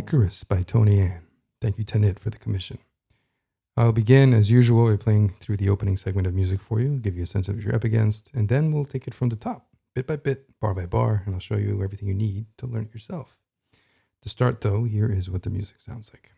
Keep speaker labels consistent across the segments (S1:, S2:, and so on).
S1: Icarus by Tony Ann. Thank you, Tanit, for the commission. I'll begin, as usual, by playing through the opening segment of music for you, give you a sense of what you're up against, and then we'll take it from the top, bit by bit, bar by bar, and I'll show you everything you need to learn it yourself. To start, though, here is what the music sounds like.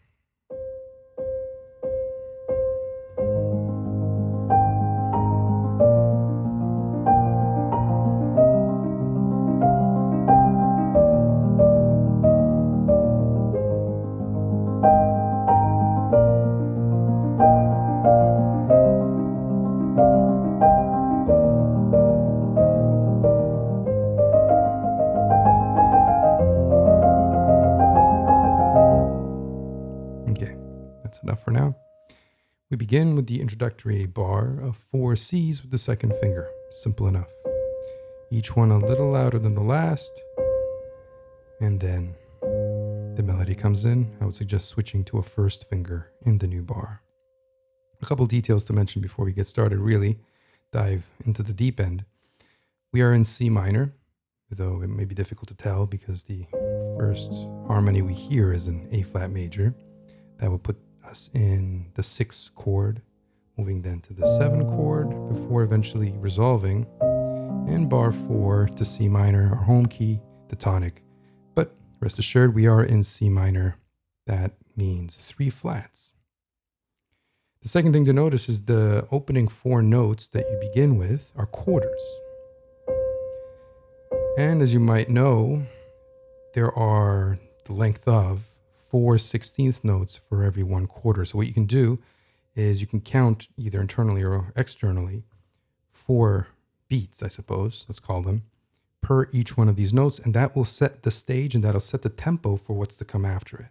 S1: Okay, that's enough for now. We begin with the introductory bar of 4 C's with the second finger. Simple enough. Each one a little louder than the last. And then the melody comes in. I would suggest switching to a first finger in the new bar. A couple details to mention before we get started, really dive into the deep end. We are in C minor, though it may be difficult to tell because the first harmony we hear is an A flat major. That will put us in the 6th chord, moving then to the 7th chord before eventually resolving in bar 4 to C minor, our home key, the tonic. But rest assured, we are in C minor. That means 3 flats. The second thing to notice is the opening 4 notes that you begin with are quarters. And as you might know, there are the length of 4 16th notes for every 1 quarter. So what you can do is you can count either internally or externally 4 beats, I suppose, let's call them, per each one of these notes, and that will set the stage and that'll set the tempo for what's to come after it.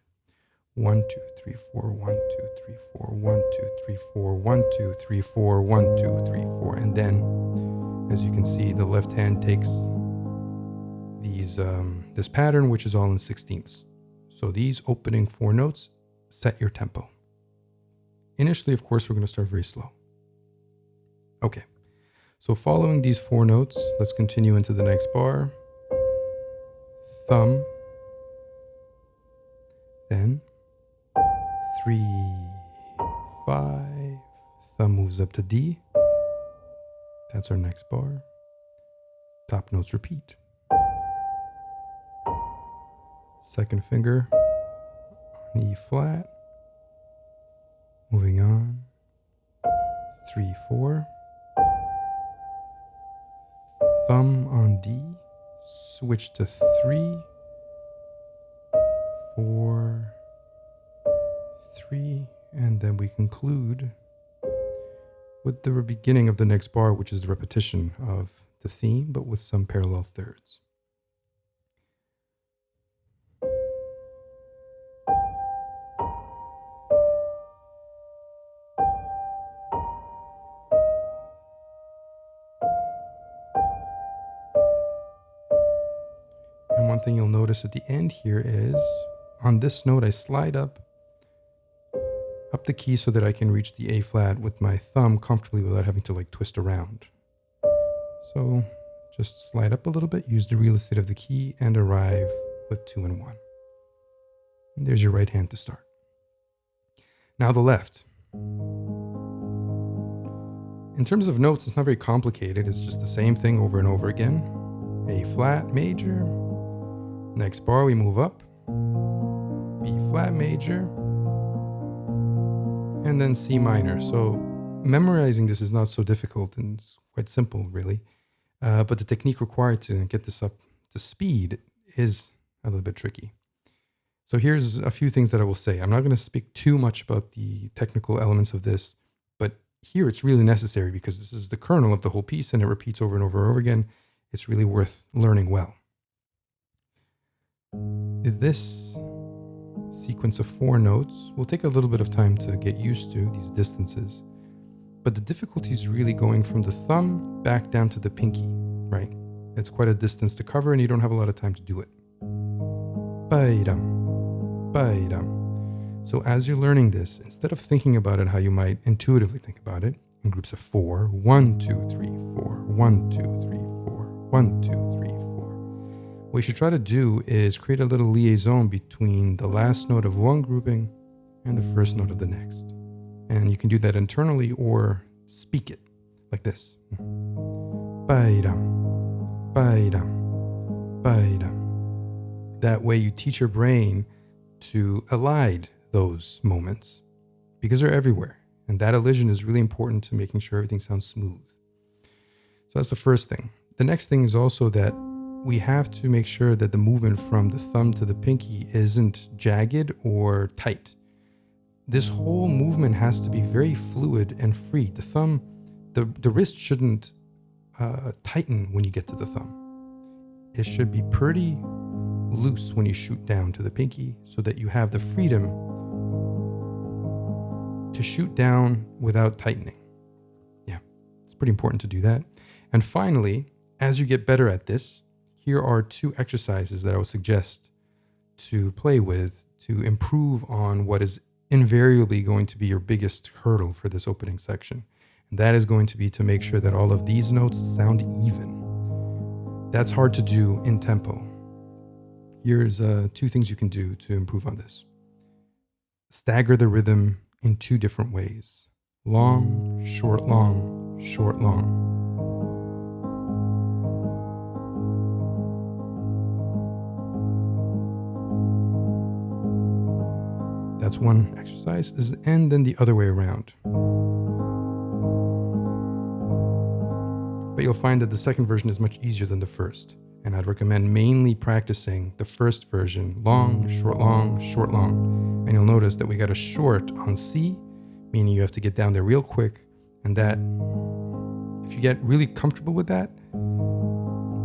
S1: 1 2 3 4 1 2 3 4 1 2 3 4 1 2 3 4 1 2 3 4, and then as you can see, the left hand takes these this pattern, which is all in 16ths. So these opening 4 notes set your tempo. Initially, of course, we're going to start very slow. Okay, so following these 4 notes, let's continue into the next bar. Thumb, then 3, 5, thumb moves up to D. That's our next bar. Top notes repeat. Second finger on E flat. Moving on. 3, 4. Thumb on D. Switch to 3, 4, 3. And then we conclude with the beginning of the next bar, which is the repetition of the theme, but with some parallel thirds. And one thing you'll notice at the end here is, on this note, I slide up the key so that I can reach the A flat with my thumb comfortably without having to twist around. So just slide up a little bit, use the real estate of the key, and arrive with 2 and 1. And there's your right hand to start. Now the left. In terms of notes, it's not very complicated. It's just the same thing over and over again. A flat major. Next bar, we move up. B flat major. And then C minor. So memorizing this is not so difficult and it's quite simple, really. But the technique required to get this up to speed is a little bit tricky. So here's a few things that I will say. I'm not going to speak too much about the technical elements of this, but here it's really necessary because this is the kernel of the whole piece and it repeats over and over and over again. It's really worth learning well. This sequence of 4 notes will take a little bit of time to get used to, these distances. But the difficulty is really going from the thumb back down to the pinky, right? It's quite a distance to cover and you don't have a lot of time to do it. Ba-dum, ba-dum. So as you're learning this, instead of thinking about it how you might intuitively think about it, in groups of 4, 1, 2, 3, 4, 1, 2, 3, 4, 1, 2, 3, 4. what you should try to do is create a little liaison between the last note of one grouping and the first note of the next. And you can do that internally or speak it like this. Ba-dum, ba-dum, ba-dum. That way you teach your brain to elide those moments because they're everywhere. And that elision is really important to making sure everything sounds smooth. So that's the first thing. The next thing is also that we have to make sure that the movement from the thumb to the pinky isn't jagged or tight. This whole movement has to be very fluid and free. The thumb, the wrist shouldn't tighten when you get to the thumb. It should be pretty loose when you shoot down to the pinky so that you have the freedom to shoot down without tightening. Yeah, it's pretty important to do that. And finally, as you get better at this, here are 2 exercises that I would suggest to play with to improve on what is invariably going to be your biggest hurdle for this opening section. And that is going to be to make sure that all of these notes sound even. That's hard to do in tempo. Here's 2 things you can do to improve on this. Stagger the rhythm in 2 different ways. Long, short, long, short, long. That's one exercise, and then the other way around. But you'll find that the second version is much easier than the first. And I'd recommend mainly practicing the first version, long, short, long. And you'll notice that we got a short on C, meaning you have to get down there real quick. And that, if you get really comfortable with that,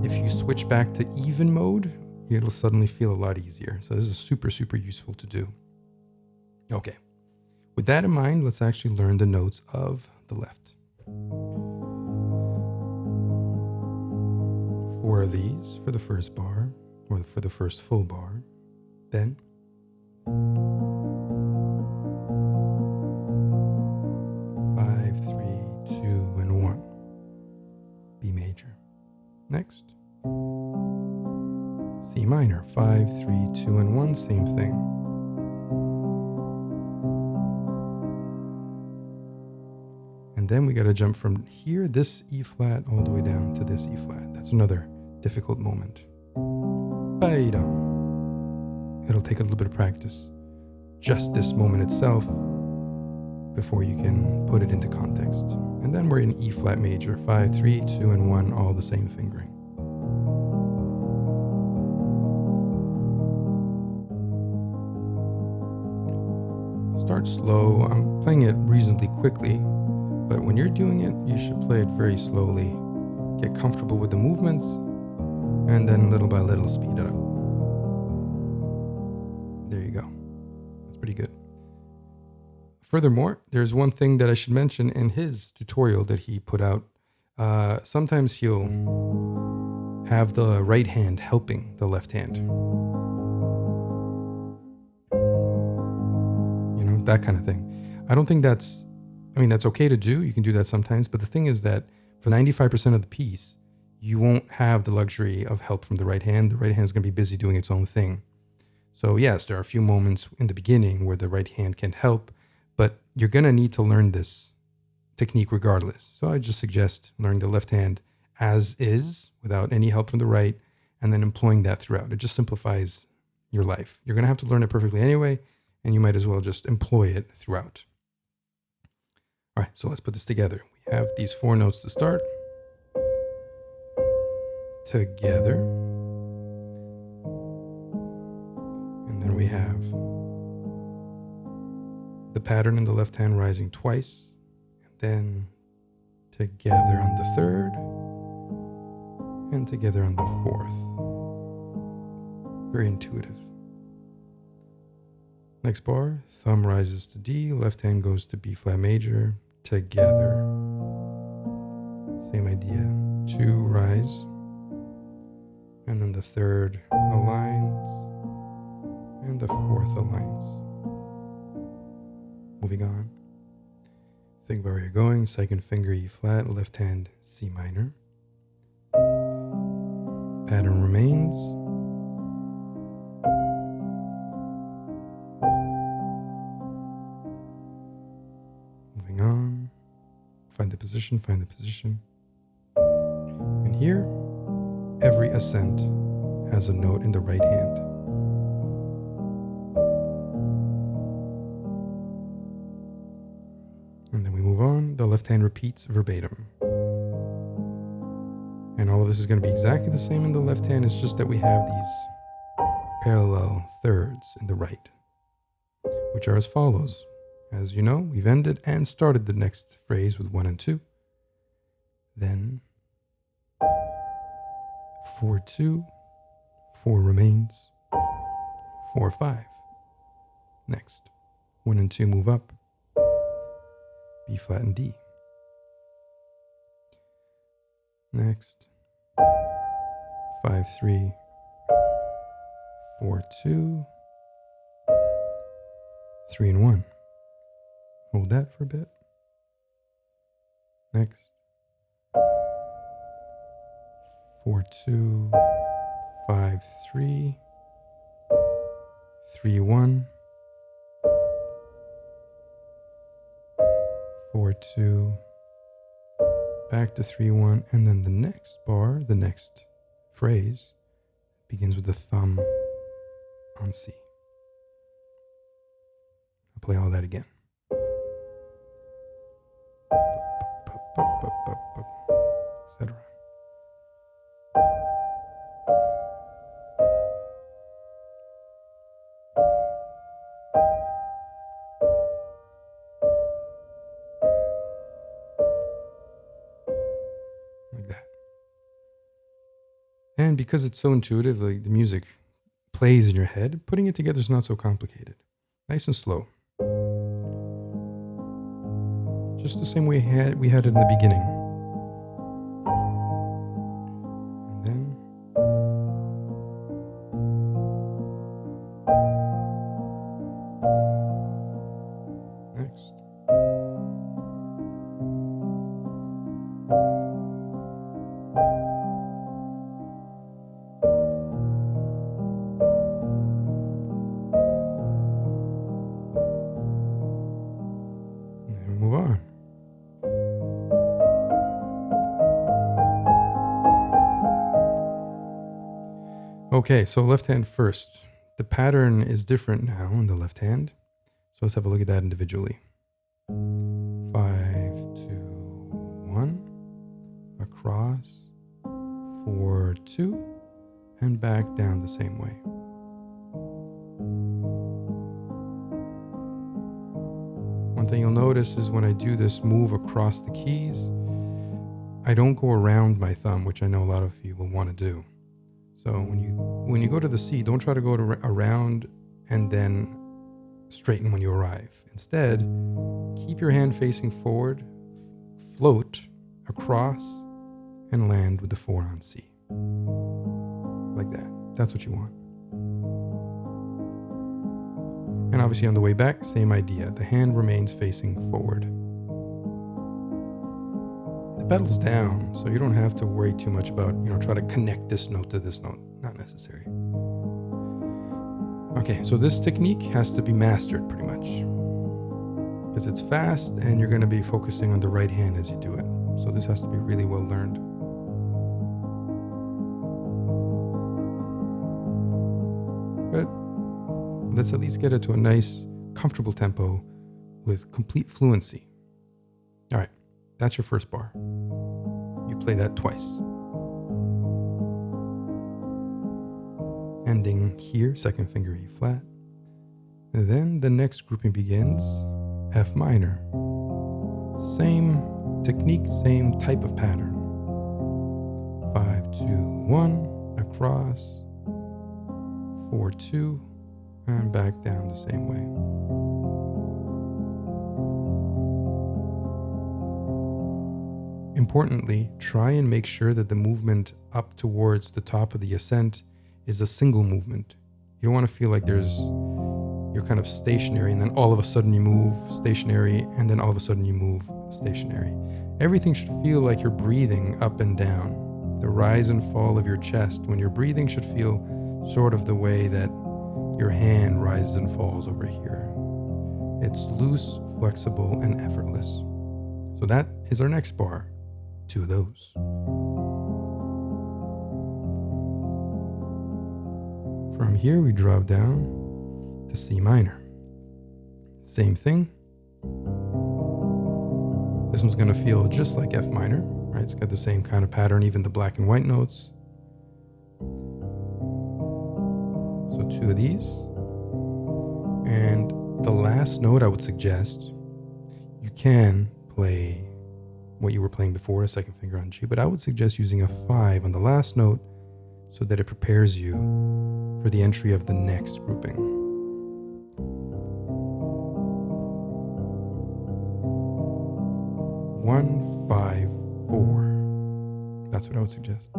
S1: if you switch back to even mode, it'll suddenly feel a lot easier. So this is super, super useful to do. Okay, with that in mind, let's actually learn the notes of the left. 4 of these for the first bar, or for the first full bar. Then 5, 3, 2, and 1. B major. Next, C minor. 5, 3, 2, and 1. Same thing. And then we got to jump from here, this E flat, all the way down to this E flat. That's another difficult moment. It'll take a little bit of practice, just this moment itself, before you can put it into context. And then we're in E flat major, 5, 3, 2, and 1, all the same fingering. Start slow. I'm playing it reasonably quickly. But when you're doing it, you should play it very slowly. Get comfortable with the movements, and then little by little speed it up. There you go. That's pretty good. Furthermore, there's one thing that I should mention in his tutorial that he put out. Sometimes he'll have the right hand helping the left hand. You know, that kind of thing. I don't think that's okay to do. You can do that sometimes. But the thing is that for 95% of the piece, you won't have the luxury of help from the right hand. The right hand is going to be busy doing its own thing. So yes, there are a few moments in the beginning where the right hand can help, but you're going to need to learn this technique regardless. So I just suggest learning the left hand as is without any help from the right, and then employing that throughout. It just simplifies your life. You're going to have to learn it perfectly anyway, and you might as well just employ it throughout. All right, so let's put this together. We have these 4 notes to start. Together. And then we have the pattern in the left hand rising twice. And then together on the third. And together on the fourth. Very intuitive. Next bar, thumb rises to D, left hand goes to B flat major, together. Same idea, 2 rise, and then the third aligns, and the fourth aligns. Moving on. Think about where you're going, second finger E flat, left hand C minor. Pattern remains. position, find the position. And here, every ascent has a note in the right hand. And then we move on. The left hand repeats verbatim. And all of this is going to be exactly the same in the left hand. It's just that we have these parallel thirds in the right, which are as follows. As you know, we've ended and started the next phrase with 1 and 2. Then 4-2, 4 remains, 4-5. Next, 1 and 2 move up, B flat and D. Next, 5-3, 4-2, 3 and 1. Hold that for a bit. Next, 4-2, 5-3, 3-1, 4-2, back to 3-1, and then the next bar, the next phrase, begins with the thumb on C. I'll play all that again. Etc. Like that. And because it's so intuitive, like the music plays in your head, putting it together is not so complicated. Nice and slow. Just the same way we had it in the beginning. And then next. And then we move on. Okay, so left hand first. The pattern is different now in the left hand. So let's have a look at that individually. 5, 2, 1, across, 4, 2, and back down the same way. One thing you'll notice is when I do this move across the keys, I don't go around my thumb, which I know a lot of you will want to do. So when you go to the C, don't try to go around and then straighten when you arrive. Instead, keep your hand facing forward, float across, and land with the 4 on C. Like that. That's what you want. And obviously on the way back, same idea. The hand remains facing forward. The pedal's down, so you don't have to worry too much about, try to connect this note to this note. Not necessary. Okay, so this technique has to be mastered pretty much. Because it's fast and you're going to be focusing on the right hand as you do it. So this has to be really well learned. But let's at least get it to a nice, comfortable tempo with complete fluency. All right, that's your first bar. You play that twice. Ending here, second finger E flat. And then the next grouping begins, F minor. Same technique, same type of pattern. 5, 2, 1, across, 4, 2, and back down the same way. Importantly, try and make sure that the movement up towards the top of the ascent is a single movement. You don't want to feel like you're kind of stationary and then all of a sudden you move stationary and then all of a sudden you move stationary. Everything should feel like you're breathing up and down. The rise and fall of your chest when you're breathing should feel sort of the way that your hand rises and falls over here. It's loose, flexible, and effortless. So that is our next bar, 2 of those. From here, we drop down to C minor. Same thing. This one's going to feel just like F minor, right? It's got the same kind of pattern, even the black and white notes. So 2 of these. And the last note I would suggest, you can play what you were playing before, a second finger on G, but I would suggest using a 5 on the last note so that it prepares you for the entry of the next grouping. 1, 5, 4. That's what I would suggest.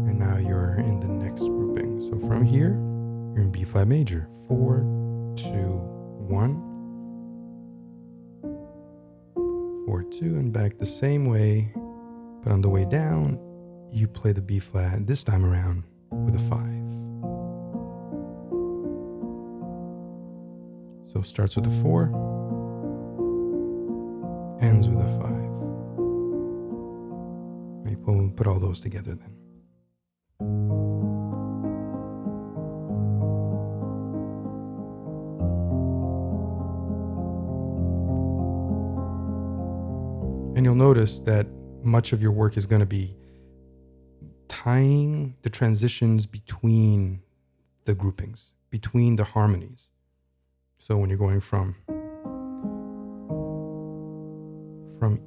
S1: And now you're in the next grouping. So from here, you're in B flat major. 4, 2, 1. 4, 2, and back the same way. But on the way down, you play the B flat this time around with a 5. So starts with a 4, ends with a 5. Maybe put all those together then. And you'll notice that much of your work is going to be tying the transitions between the groupings, between the harmonies. So when you're going from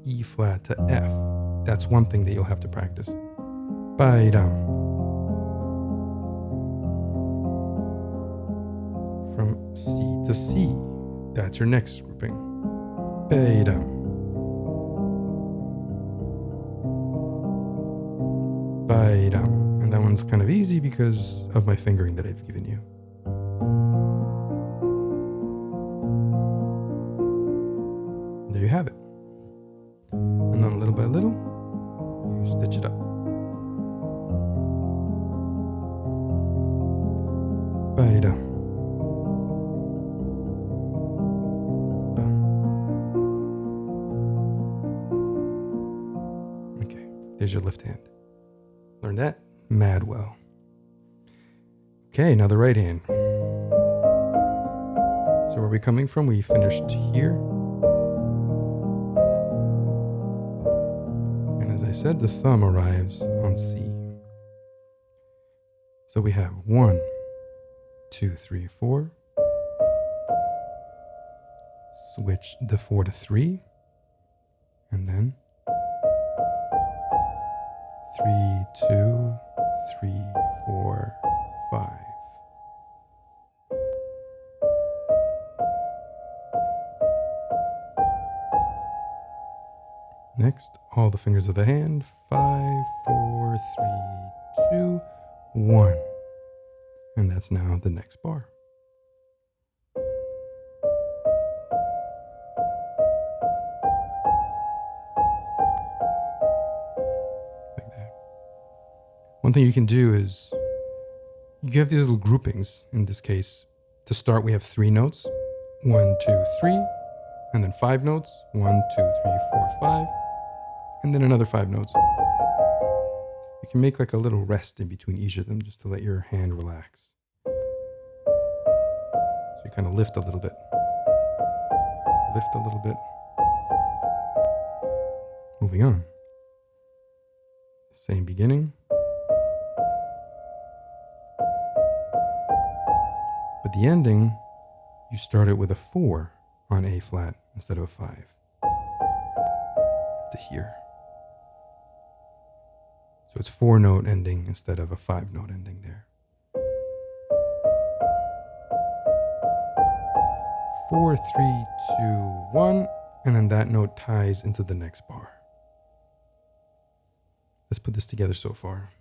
S1: E flat to F, that's one thing that you'll have to practice. Ba-dum. From C to C, that's your next grouping. Ba-dum. Ba-dum. And that one's kind of easy because of my fingering that I've given you. There you have it. And then little by little, you stitch it up. Ba-dum. Okay, there's your left hand. Learn that mad well. Okay, now the right hand. So where are we coming from? We finished here. And as I said, the thumb arrives on C. So we have 1, 2, 3, 4. Switch the 4 to 3. And then 3, 2, 3, 4, 5. Next, all the fingers of the hand. 5, 4, 3, 2, 1. And that's now the next bar. Like that. One thing you can do is, you have these little groupings. In this case, to start, we have 3 notes. 1, 2, 3. And then 5 notes. 1, 2, 3, 4, 5. And then another 5 notes. You can make like a little rest in between each of them just to let your hand relax. So you kind of lift a little bit. Lift a little bit. Moving on. Same beginning. But the ending, you start it with a 4 on A flat instead of a 5. To here. So it's 4 note ending instead of a 5 note ending there. 4, 3, 2, 1, and then that note ties into the next bar. Let's put this together so far.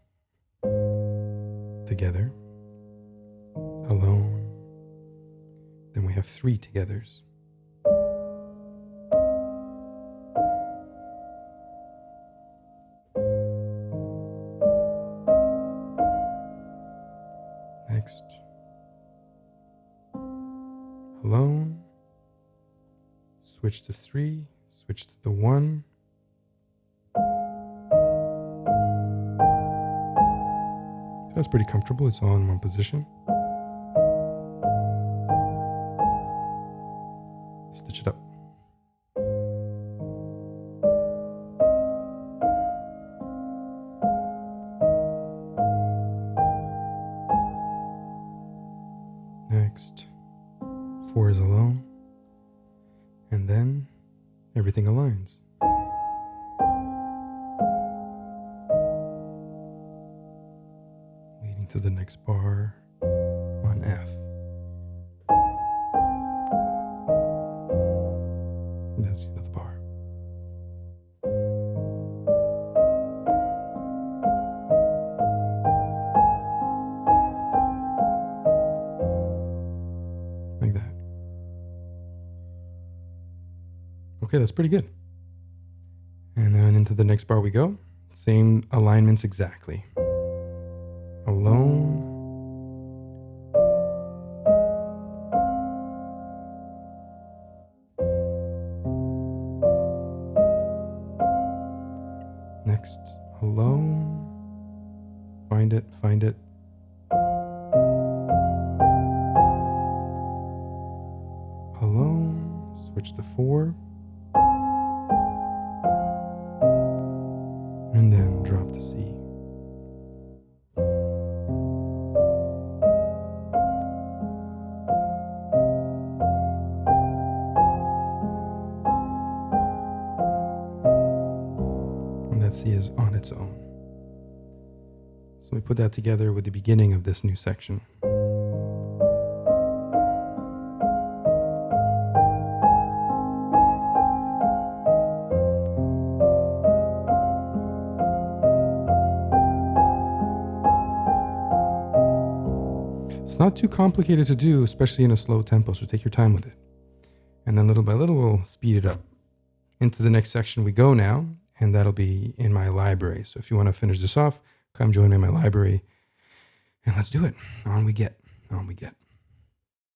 S1: Together. Alone. Then we have 3 togethers. Next. Alone. switch to 3, switch to the 1. That's pretty comfortable. It's all in one position. Stitch it up. Next, 4 is alone, and then everything aligns. Leading to the next bar on F. And that's the end of the bar. Like that. Okay, that's pretty good. And then into the next bar we go. Same alignments exactly. Alone. Next, alone. Find it, find it. Alone. Switch to 4. And then drop to C. And that C is on its own. So we put that together with the beginning of this new section. It's not too complicated to do, especially in a slow tempo, so take your time with it. And then little by little, we'll speed it up. Into the next section we go now, and that'll be in my library. So if you want to finish this off, come join me in my library, and let's do it. On we get.